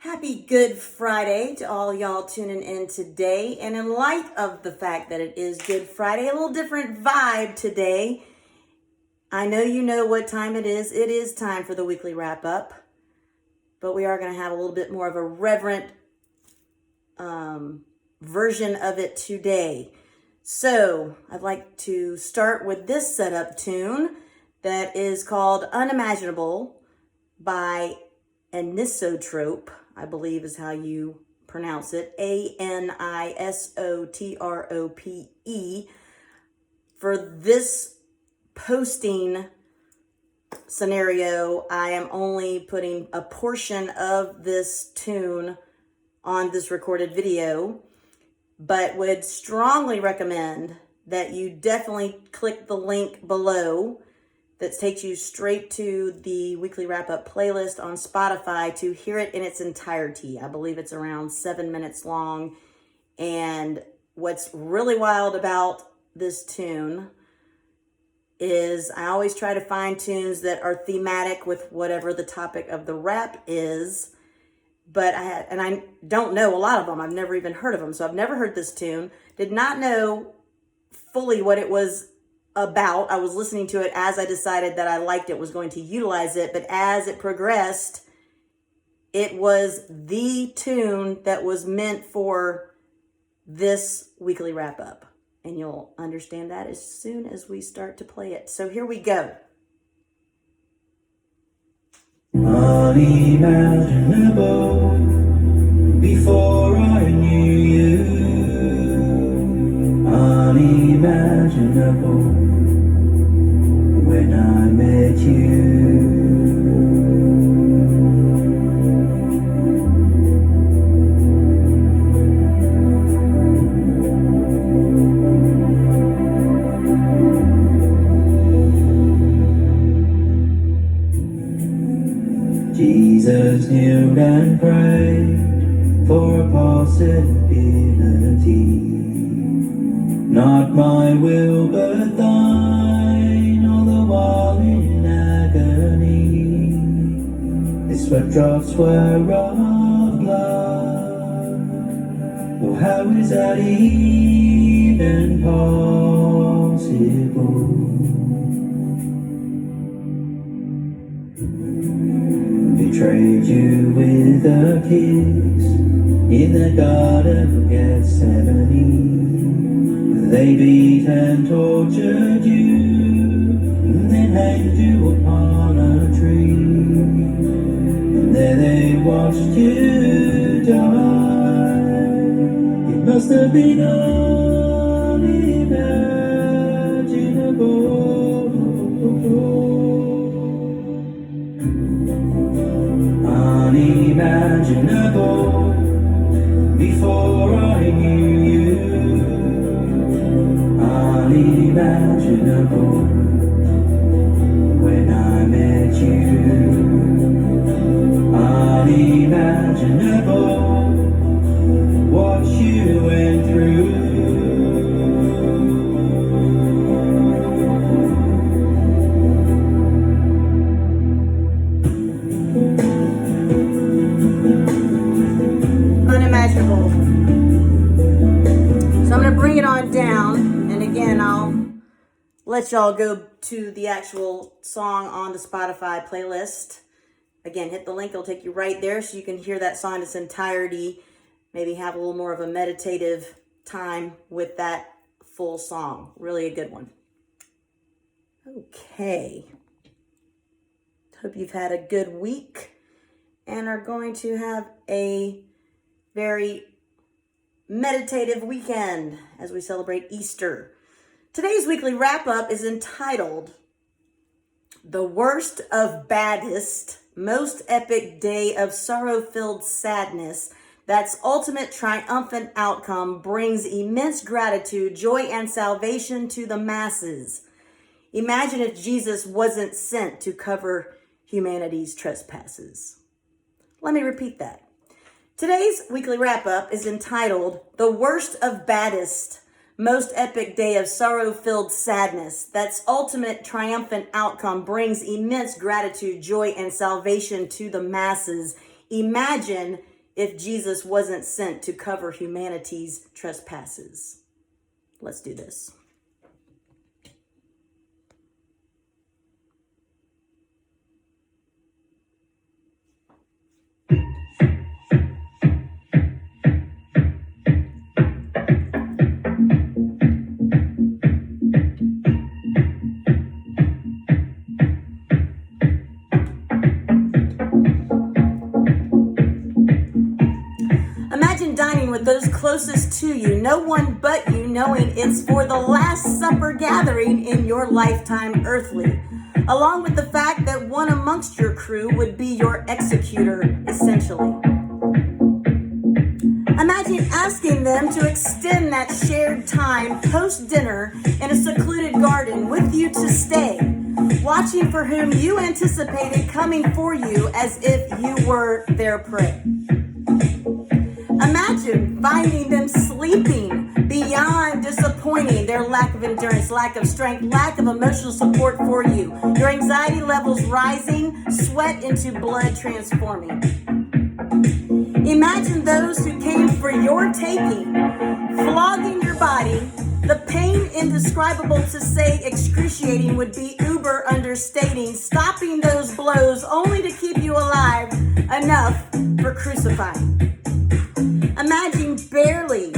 Happy Good Friday to all y'all tuning in today. And in light of the fact that it is Good Friday, a little different vibe today. I know you know what time it is. It is time for the weekly wrap up. But we are going to have a little bit more of a reverent version of it today. So I'd like to start with this setup tune that is called Unimaginable by Anisotrope, I believe is how you pronounce it. Anisotrope. For this posting scenario, I am only putting a portion of this tune on this recorded video, but would strongly recommend that you definitely click the link below that takes you straight to the weekly wrap-up playlist on Spotify to hear it in its entirety. I believe it's around 7 minutes long. And what's really wild about this tune is I always try to find tunes that are thematic with whatever the topic of the rap is. But I don't know a lot of them. I've never even heard of them. So I've never heard this tune. Did not know fully what it was about. I was listening to it as I decided that I liked it, was going to utilize it. But as it progressed, it was the tune that was meant for this weekly wrap up. And you'll understand that as soon as we start to play it. So here we go. Unimaginable before I knew you. Unimaginable when I met you. Jesus kneeled and prayed for a possibility. Not my will but thine, all the while in agony. His sweat drops were of blood. Well, how is that even possible? Betrayed you with a kiss in the Garden of Gethsemane. They beat and tortured you, and then hanged you upon a tree. And there they watched you die. It must have been unimaginable. Unimaginable before I knew you. Unimaginable when I met you. Unimaginable what you went through. Unimaginable. So I'm going to bring it on down. And again, I'll let y'all go to the actual song on the Spotify playlist. Again, hit the link. It'll take you right there so you can hear that song in its entirety. Maybe have a little more of a meditative time with that full song. Really a good one. Okay. Hope you've had a good week and are going to have a very meditative weekend as we celebrate Easter. Today's weekly wrap-up is entitled The Worst of Baddest, Most Epic Day of Sorrow-Filled Sadness. That's ultimate triumphant outcome brings immense gratitude, joy, and salvation to the masses. Imagine if Jesus wasn't sent to cover humanity's trespasses. Let me repeat that. Today's weekly wrap-up is entitled The Worst of Baddest, Most Epic Day of Sorrow-Filled Sadness. That's ultimate triumphant outcome brings immense gratitude, joy, and salvation to the masses. Imagine if Jesus wasn't sent to cover humanity's trespasses. Let's do this. Dining with those closest to you, no one but you, knowing it's for the Last Supper gathering in your lifetime earthly, along with the fact that one amongst your crew would be your executor, essentially. Imagine asking them to extend that shared time post-dinner in a secluded garden with you to stay, watching for whom you anticipated coming for you as if you were their prey. Imagine finding them sleeping beyond disappointing, their lack of endurance, lack of strength, lack of emotional support for you, your anxiety levels rising, sweat into blood transforming. Imagine those who came for your taking, flogging your body. The pain indescribable to say excruciating would be uber understating, stopping those blows only to keep you alive enough for crucifying. Imagine barely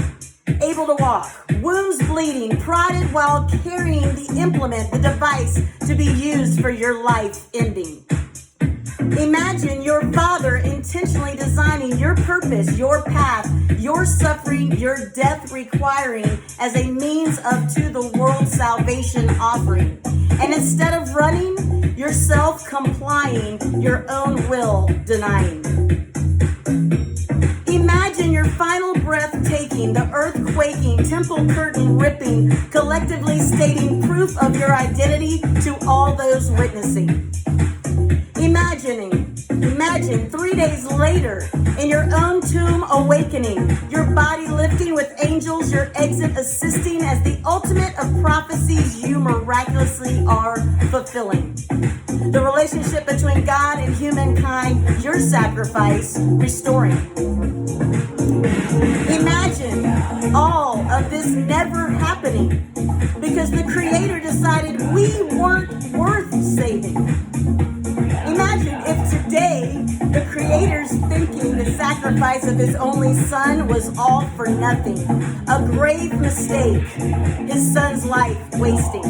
able to walk, wounds bleeding, prodded while carrying the implement, the device to be used for your life ending. Imagine your Father intentionally designing your purpose, your path, your suffering, your death requiring as a means of to the world salvation offering. And instead of running, yourself complying, your own will denying. Imagine your final breath taking, the earth quaking, temple curtain ripping, collectively stating proof of your identity to all those witnessing. Imagine 3 days later in your own tomb awakening, your body lifting with angels, your exit assisting as the ultimate of prophecies you miraculously are fulfilling. The relationship between God and humankind, your sacrifice restoring. Imagine all of this never happening because the Creator decided we weren't worth saving. Imagine if today the Creator's thinking the sacrifice of His only Son was all for nothing, a grave mistake, His Son's life wasting.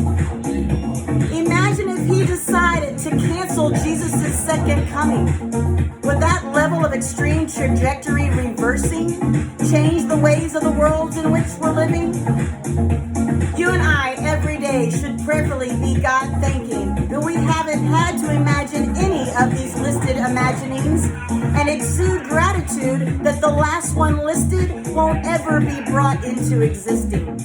Imagine if He decided to cancel Jesus' second coming. Would that level of extreme trajectory reversing change the ways of the worlds in which we're living? You and I every day should prayerfully be God thanking that we haven't had to imagine any of these listed imaginings and exude gratitude that the last one listed won't ever be brought into existing.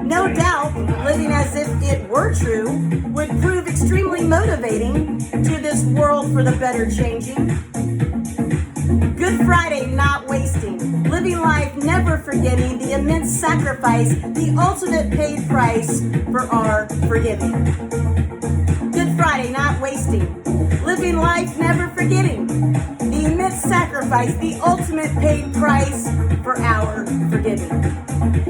No doubt, living as if it were true would prove extremely motivating to this world for the better changing. Good Friday, not wasting. Living life, never forgetting the immense sacrifice, the ultimate paid price for our forgiving. Good Friday, not wasting. Living life, never forgetting the immense sacrifice, the ultimate paid price for our forgiving.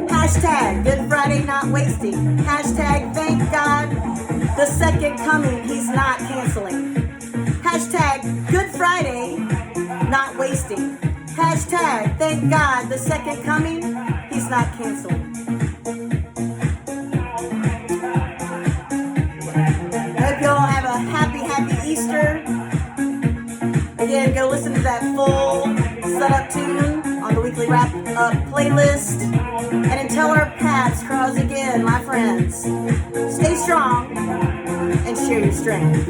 Hashtag Good Friday, not wasting. Hashtag thank God the second coming He's not canceling. Hashtag Good Friday, not wasting. Hashtag thank God the second coming He's not canceling. I hope you all have a happy Easter. Again, go listen to that full setup tune on the weekly wrap-up playlist. And until our paths cross again, my friends, stay strong and share your strength.